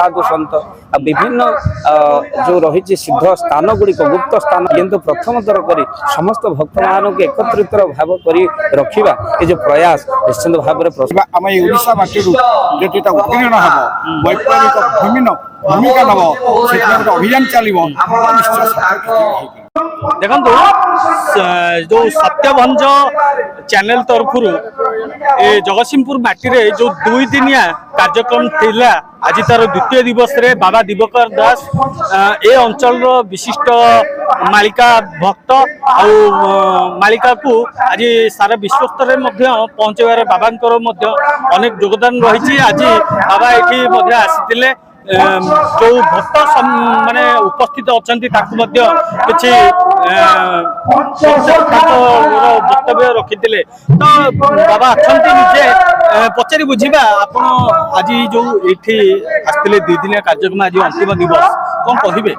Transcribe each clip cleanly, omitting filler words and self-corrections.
साधु सन्त विभिन्न जो रही सिद्ध स्थान गुड़िक गुप्त स्थान किंतु प्रथम थर कर समस्त भक्त मान एकत्रित भाव कर रखा ये जो प्रयास निश्चित भाव में आम ओडिशा माटी जदि उत्तीर्ण हम वैप्लविक भूमिका नब अभियान चलो निश्चय देखो जो सत्यभंज चैनल तरफ जगतसिंहपुर माटी जो 2 दिनिया कार्यक्रम थिला आज तार द्वितीय दिवस रे बाबा दिवकर दास ए अंचल विशिष्ट मालिका भक्त मालिका को आज सारा विश्व स्तर में पहुंचार बाबा अनेक योगदान रही। आज बाबा ये आसी जो भक्त माने उपस्थित अच्छा किसी वक्तव्य रखी तो बाबा अच्छा निजे पचारि बुझा आप आज जो ये आसते 2 दिनिया कार्यक्रम आज अंतिम दिवस कौन कहे?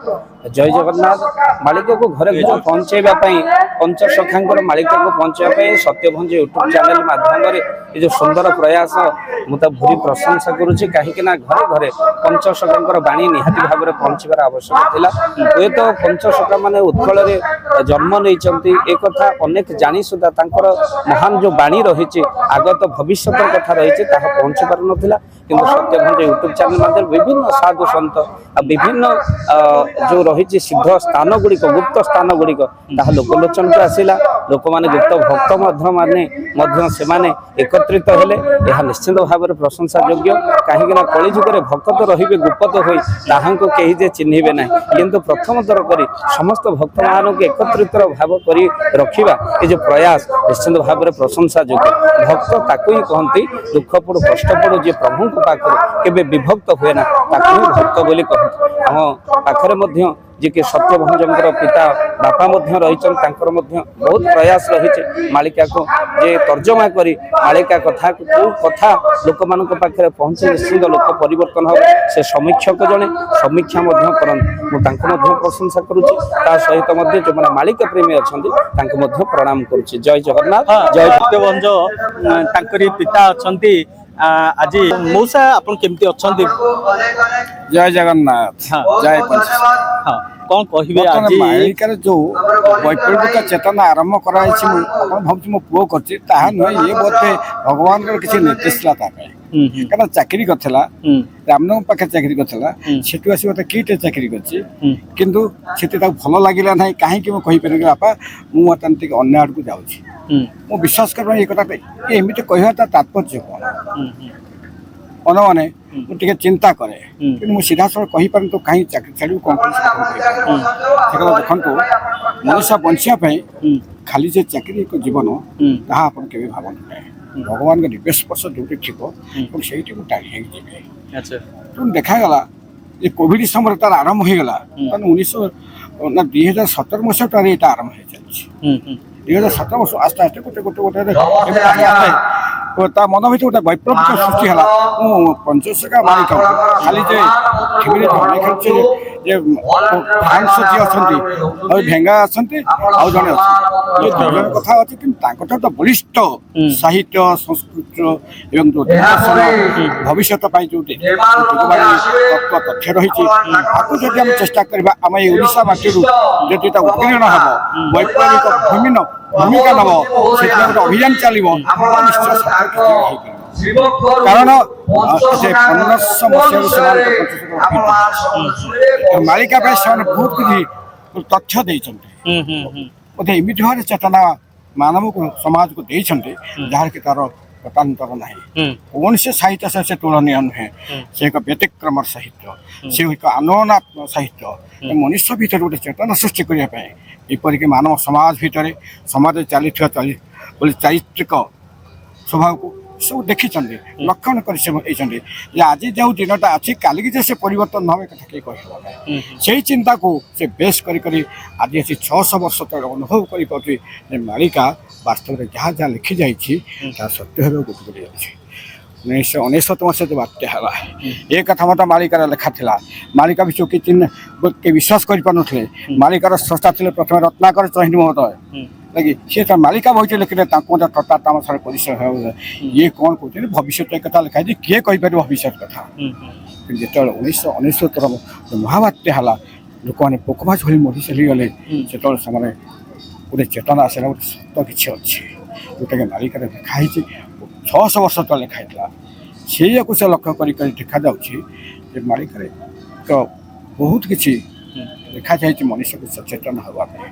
जय जगन्नाथ मालिक को घरे घर पहुंचाई पंचसखांकर मालिक को पहुंचाई सत्यभंज यूट्यूब चैनल माध्यम ये जो सुंदर प्रयास मुझे भूरी प्रशंसा करुच्ची कहीं घरे घरे पंचसखांकर बाणी निहाती भाव में पहुंचार आवश्यक था। हुए तो पंचसखा माने उत्कल जन्म नहीं एक अनेक जानी सुधा महान जो बाणी रही आगत भविष्य कथा रही पहुंची पार नाला किंतु सत्यभंज यूट्यूब चैनल माध्यम विभिन्न साधु सन्त विभिन्न जो रही सिद्ध स्थान गुड़िक गुप्त स्थान गुड़िक लोकलोचन को आसला लोक मैंने गुप्त भक्त से एकत्रित हेले यह निश्चित भाव में प्रशंसा योग्य कहीं कलिजुगे भक्त तो रे गुप्त हो कहीं चिन्हे ना किंतु प्रथम थर कर समस्त भक्त मान एकत्रित भाव कर रखा ये जो प्रयास निश्चित भाव में प्रशंसा योग्य भक्त ताकू ही कहती दुख पड़ू कष्ट पड़ू जी प्रभु पाखर केवे विभक्त हुए ना ताकू ही भक्त बोली कहते आम पाखे जी कि सत्यभंजर पिता बापा रही बहुत प्रयास रही मालिका को जे तर्जमा करी मालिका कथा कथा लोक मान पाखे पहुंचे निश्चित लोक परिवर्तन हो से समीक्षक जड़े समीक्षा करते प्रशंसा करुच्ची सहित जो मैंने मालिका प्रेमी अच्छा प्रणाम करुच्ची। जय जगन्नाथ। जय सत्यभंज पिता अच्छा आज मौसा आपन केमती अच्छा? जय जगन्नाथ। जय हाँ कौन कहे आज मालिकार जो वैप्लविक चेतना आरंभ कराई भाव मो पुओ कर नुह ये बोधे भगवान किसी निर्देश क्या चाकरी करला रामनगर पाखे चाकरी करला सेठू आस मत किटे चाकरी कर भल लगे ना कहीं कहीपर बापा मुझे अन्य आड़ को जाऊँ मो विश्वास कर ये कथा एमती कह तात्पर्य कौन मैंने मुझे चिंता कै कि मुझे सीधा साल कहीपर तो कहीं चाकरी छाड़ कौन देखु मनुष्य बचापी खाली से चाकरी एक जीवन ताहा आप भावना भगवान का दिव्य स्पर्श जो थी से टाणी जी तुम देखागला ये कोविड समय तार आरंभ हो गला 2017 मसीह ये आरंभ हो चलती 2017 वर्ष आस्ते आस्ते गोटे गोटे गोटे मन भर गोटे वैप्लविक सृष्टि है पंचसखा मालिका खाली फ्रांस जी अच्छा भेंगा अच्छा जड़े अच्छे कथा अच्छे कि तो बलिष्ठ साहित्य संस्कृत एवं जो भविष्य जो तथ्य रही आम चेष्टा करवा आम ओडिशा माटी जदि उत्तीर्ण हम वैप्लविक भूमिका नब अभियान चलो निश्चय कारण 1500 मसीह मालिका बहुत किसी तथ्य बोधे एमती भाव चेतना मानव को समाज को देते जहाँ कि तार गतांतर ना कौन से साहित्य से तुलनीय नुहे से एक व्यतिक्रम साहित्य से एक आंदोलनात्मक साहित्य मनुष्य भीतर गोटे चेतना सृष्टि करने एपरिक मानव समाज भितर समाज चली चारित्रिक स्वभाव को सब देखी लक्षण कर आज जो दिनटा अच्छी काली से परिवर्तन न कथा किए कह से चिंता को से बेस कर आज अच्छी 600 वर्ष तक अनुभव कर मालिका वास्तव में जहाँ जहाँ लिखी जा सत्य भाव गोटे गोटे 1999 मसीह जो बात्या है ये कथा मत मालिकार लेखा था मालिका विषय कि चिन्ह के विश्वास कर मालिकार स्रष्टा थे प्रथम रत्नाकर चहिनी महोदय लगे सी मालिका बही लिखिले टटा तामसार परिचय ये कौन कहते भविष्य एक कथा लिखाई किए कहीपर भविष्य कथा ଯେତେବେଳେ 1999ର ମହାବାତ୍ୟା ହେଲା ଲୋକମାନେ ପୋକମାଛ ଭଳି ମରି ଚାଲିଗଲେ ସେତେବେଳେ ସେମାନେ ଗୋଟେ ଚେତନା ଆସିଲା ଗୋଟେ ସତ କିଛି ଅଛି ଯେଉଁଟାକି ମାଳିକାରେ ଲେଖା ହେଇଛି 600 ବର୍ଷ ତଳେ ଲେଖା ହେଇଥିଲା ସେଇଆକୁ ସେ ଲକ୍ଷ୍ୟ କରି ଦେଖାଯାଉଛି ଯେ ମାଳିକାରେ ଏକ ବହୁତ କିଛି ଲେଖାଯାଇଛି ମଣିଷକୁ ସଚେତନ ହେବା ପାଇଁ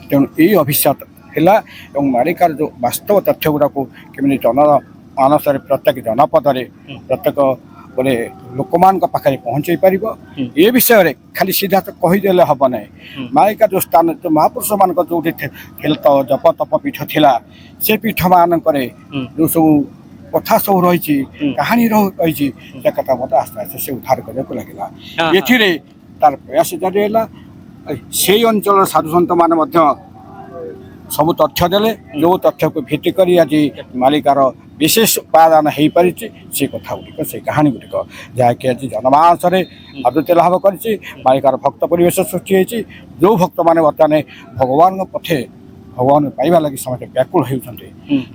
ତେଣୁ ଏଇ ଅଭିଶାପ ହେଲା ଏବଂ ମାଳିକାର ଯେଉଁ ବାସ୍ତବ ତଥ୍ୟ ଗୁଡ଼ାକୁ କେମିତି ଜନମାନସରେ ପ୍ରତ୍ୟେକ ଜନପଦରେ ପ୍ରତ୍ୟେକ ଗୋଟେ ଲୋକମାନଙ୍କ ପାଖରେ ପହଞ୍ଚାଇ ପାରିବ ଏ ବିଷୟରେ ଖାଲି ସିଧା ତ କହିଦେଲେ ହେବ ନାହିଁ ମାଳିକା ଯେଉଁ ସ୍ଥାନ ଯେଉଁ ମହାପୁରୁଷମାନଙ୍କ ଯେଉଁଠି ଜପ ତପ ପୀଠ ଥିଲା ସେ ପୀଠମାନଙ୍କରେ ଯେଉଁ ସବୁ କଥା ସବୁ ରହିଛି କାହାଣୀ ରହିଛି ସେ କଥା ମଧ୍ୟ ଆସ୍ତେ ଆସ୍ତେ ସେ ଉଦ୍ଧାର କରିବାକୁ ଲାଗିଲା ଏଥିରେ ତାର ପ୍ରୟାସ ଜାରି ହେଲା ସେଇ ଅଞ୍ଚଳର ସାଧୁସନ୍ତମାନେ ମଧ୍ୟ ସବୁ ତଥ୍ୟ ଦେଲେ ଯେଉଁ ତଥ୍ୟକୁ ଭିତ୍ତି କରି ଆଜି ମାଳିକାର ବିଶେଷ ଉପାଦାନ ହେଇପାରିଛି ସେ କଥା ଗୁଡ଼ିକ ସେ କାହାଣୀ ଗୁଡ଼ିକ ଯାହାକି ଆଜି ଜନମାନସରେ ଆଦୃତ ଲାଭ କରିଛି ମାଳିକାର ଭକ୍ତ ପରିବେଶ ସୃଷ୍ଟି ହେଇଛି ଯେଉଁ ଭକ୍ତମାନେ ବର୍ତ୍ତମାନ ଭଗବାନଙ୍କ ପଥେ ଭଗବାନ ପାଇବା ଲାଗି ସମସ୍ତେ ବ୍ୟାକୁଳ ହେଉଛନ୍ତି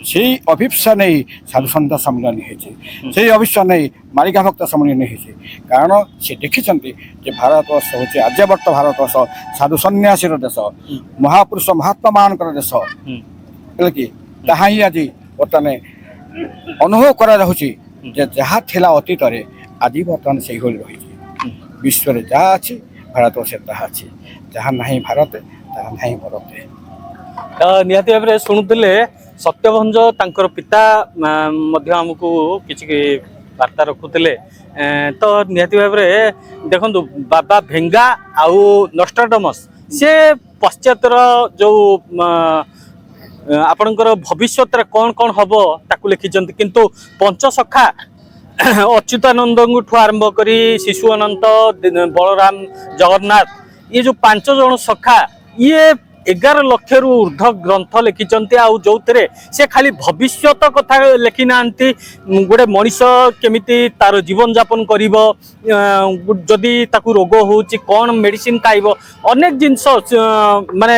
ସେଇ ଅଭିପ୍ସା ନେଇ ସାଧୁସନ୍ଥ ସମ୍ମିଳନୀ ହେଇଛି ସେଇ ଅଭିପ୍ସା ନେଇ ମାଳିକା ଭକ୍ତ ସମ୍ମିଳନୀ ହେଇଛି କାରଣ ସେ ଦେଖିଛନ୍ତି ଯେ ଭାରତବର୍ଷ ହେଉଛି ଆର୍ଯ୍ୟବର୍ତ୍ତ ଭାରତବର୍ଷ ସାଧୁ ସନ୍ନ୍ୟାସୀର ଦେଶ ମହାପୁରୁଷ ମହାତ୍ମାମାନଙ୍କର ଦେଶ ହେଲେ କି ତାହା ହିଁ ଆଜି ବର୍ତ୍ତମାନ ଅନୁଭବ କରାଯାଉଛି ଯେ ଯାହା ଥିଲା ଅତୀତରେ ଆଜି ବର୍ତ୍ତମାନ ସେଇଭଳି ରହିଛି ବିଶ୍ୱରେ ଯାହା ଅଛି ଭାରତବର୍ଷରେ ତାହା ଅଛି ଯାହା ନାହିଁ ଭାରତ ତାହା ନାହିଁ ଭାରତ ନିହାତି ଭାବରେ ଶୁଣୁଥିଲେ ସତ୍ୟଭଞ୍ଜ ତାଙ୍କର ପିତା ମଧ୍ୟ ଆମକୁ କିଛି ବାର୍ତ୍ତା ରଖୁଥିଲେ ତ ନିହାତି ଭାବରେ ଦେଖନ୍ତୁ ବାବା ଭେଙ୍ଗା ଆଉ ନଷ୍ଟ୍ରାଡମସ୍ ସେ ପଶ୍ଚାତର ଯେଉଁ ଆପଣଙ୍କର ଭବିଷ୍ୟତରେ କ'ଣ କ'ଣ ହବ ତାକୁ ଲେଖିଛନ୍ତି କିନ୍ତୁ ପଞ୍ଚସଖା ଅଚ୍ୟୁତାନନ୍ଦଙ୍କଠୁ ଆରମ୍ଭ କରି ଶିଶୁ ଅନନ୍ତ ବଳରାମ ଜଗନ୍ନାଥ ये जो 5 जन सखा ये 11 लक्षरू ऊर्ध ग्रंथ लिखिंट आउ जो से खाली भविष्य कथा लिखि ना गोटे मनीष केमिति तार जीवन यापन करिवो जदि ताकू रोग होउची कौन मेडिसिन खाइबो अनेक जिनस माने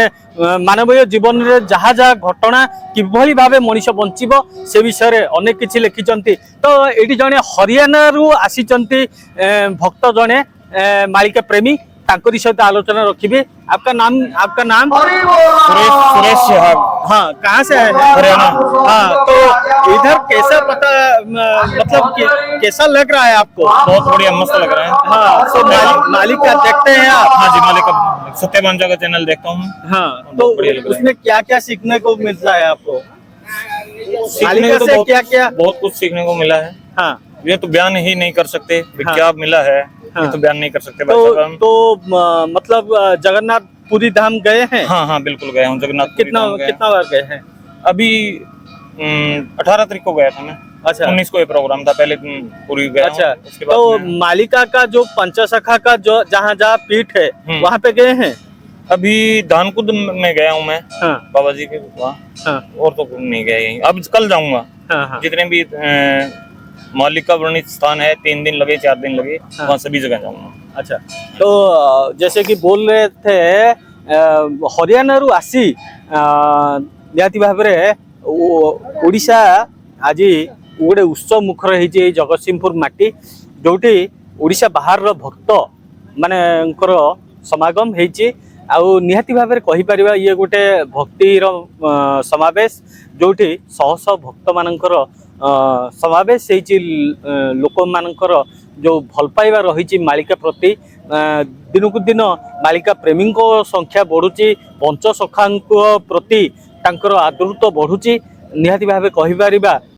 मानवीय जीवन रे जहाँ जहाँ घटना किभली भावे मनीष बंचिबो से विषय रे अनेक किछि लिखिचंती तो एटी जने हरियाणा रु आसीचंती भक्त जने मालिका प्रेमी तांकरी सहित आलोचना रखिबे। आपका नाम सुरेश सिहाग। हाँ, कहाँ से है? हरियाणा। हाँ, तो इधर कैसा पता मतलब कैसा लग रहा है आपको? बहुत बढ़िया मस्त लग रहा है। हाँ, तो मालिक का देखते हैं आप? हाँ जी, मालिक का सत्यवंजा का चैनल देखता हूँ। हाँ, तो उसमें क्या क्या सीखने को मिलता है आपको? सीखने को तो क्या बहुत कुछ सीखने को मिला है। हाँ, ये तो बयान ही नहीं कर सकते क्या मिला है। हाँ। ये तो बयान नहीं कर सकते। तो मतलब जगन्नाथ पुरी धाम गए हैं? हाँ हाँ बिल्कुल गए हूँ जगन्नाथ। कितना बार गए हैं? अभी 18 तारीख को गया था मैं। अच्छा, 19 को ये प्रोग्राम था, पहले पूरी गया। अच्छा, उसके बाद तो मालिका का जो पंचसखा का जो जहाँ जहाँ पीठ है वहाँ पे गए हैं? अभी धानकुद में गया हूँ मैं। हाँ, बाबा जी के वहाँ। हाँ, और तो नहीं गया यहीं। अब कल जाऊंगा। हाँ, हाँ, जितने भी मालिका वर्णित स्थान है 3 दिन लगे 4 दिन लगे। हाँ। वहाँ सभी जगह जाऊंगा। अच्छा, तो जैसे कि बोल रहे थे हरियाणा रु आसी निहाती भाव ओडिशा आज गोटे उत्सव मुखर होती जगतसिंहपुर माटी जोटी ओडिशा बाहर भक्त माने समागम होती आउ निहाती भाव कहीपर ये गोटे भक्तिर समावेश जोटी शह शह भक्त मानकर समावेश लोक मानकर जो भल पाइबा रही मालिका प्रति दिनकू दिन मालिका प्रेमी संख्या बढ़ुची पंचसखा प्रति तांकर आदृत बढ़ुची निहाती भाव कहीपर